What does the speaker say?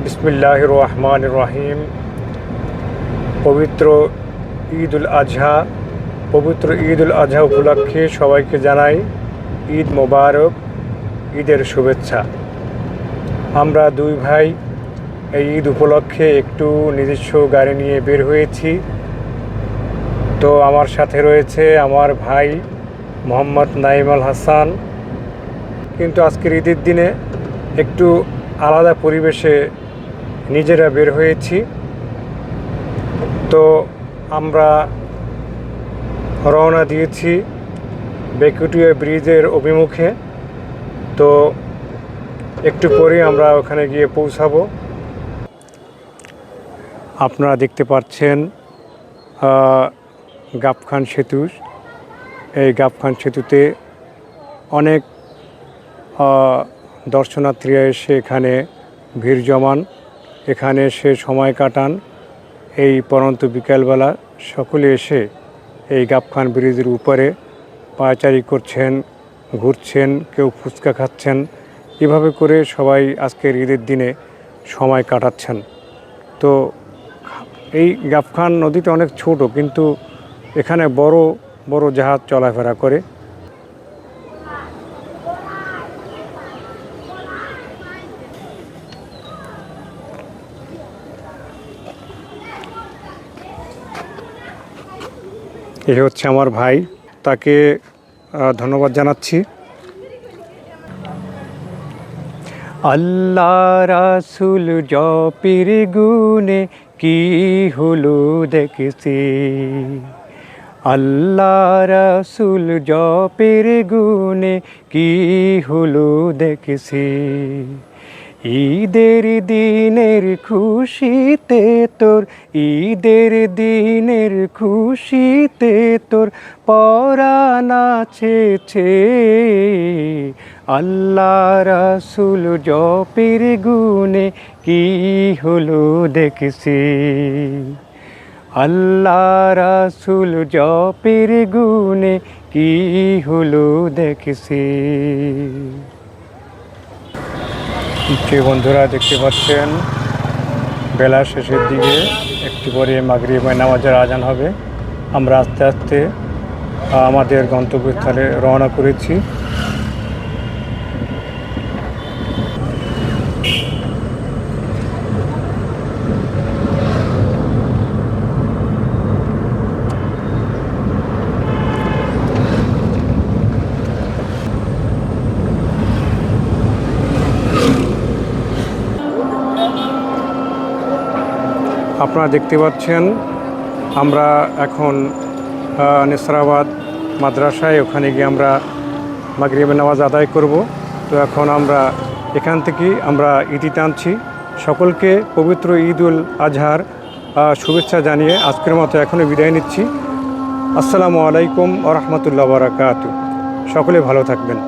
বিসমিল্লাহির রহমানির রহিম। পবিত্র ঈদ উল আজহা উপলক্ষে সবাইকে জানাই ঈদ মোবারক, ঈদের শুভেচ্ছা। আমরা দুই ভাই এই ঈদ উপলক্ষে একটু নিজস্ব গাড়ি নিয়ে বের হয়েছি। তো আমার সাথে রয়েছে আমার ভাই মোহাম্মদ নাঈম আল হাসান। কিন্তু আজকের ঈদের দিনে একটু আলাদা পরিবেশে নিজেরা বের হয়েছি। তো আমরা রওনা দিয়েছি বেকুটিয়া ব্রিজের অভিমুখে। তো একটু পরে আমরা ওখানে গিয়ে পৌঁছাবো। আপনারা দেখতে পাচ্ছেন গাবখান সেতু। এই গাবখান সেতুতে অনেক দর্শনার্থীরা এসে এখানে ভিড় জমান, এখানে এসে সময় কাটান। এই পরন্ত বিকালবেলা সকলে এসে এই গাবখান ব্রিজের উপরে পায়চারি করছেন, ঘুরছেন, কেউ ফুচকা খাচ্ছেন। এভাবে করে সবাই আজকের ঈদের দিনে সময় কাটাচ্ছেন। তো এই গাবখান নদীটা অনেক ছোট, কিন্তু এখানে বড় বড় জাহাজ চলাফেরা করে। এ হচ্ছে আমার ভাই, তাকে ধন্যবাদ জানাচ্ছি। আল্লাহ রাসূল জপের গুণে কি হলো দেখছি, আল্লাহ রাসূল জপের গুণে কি হলো দেখছি। ঈদের দিনের খুশিতে তোর, ঈদের দিনের খুশিতে তোর পরাণ নাচেছে। আল্লাহ রাসূল জপের গুণে কি হলো দেখছি, আল্লাহ রাসূল জপের গুণে কি হলো দেখছি। বন্ধুরা দেখতে পাচ্ছেন বেলা শেষের দিকে, একটু পরে মাগরিবের নামাজের আজান হবে। আমরা আস্তে আস্তে আমাদের গন্তব্যস্থলে রওনা করেছি। আপনারা দেখতে পাচ্ছেন আমরা এখন নেসরাবাদ মাদ্রাসায়, ওখানে গিয়ে আমরা মাগরিবের নামাজ আদায় করব। তো এখন আমরা এখান থেকেই আমরা ইতি টানছি। সকলকে পবিত্র ঈদ উল আজহার শুভেচ্ছা জানিয়ে আজকের মতো এখনই বিদায় নিচ্ছি। আসসালামু আলাইকুম ওয়া রাহমাতুল্লাহি ওয়া বারাকাতুহু। সকলে ভালো থাকবেন।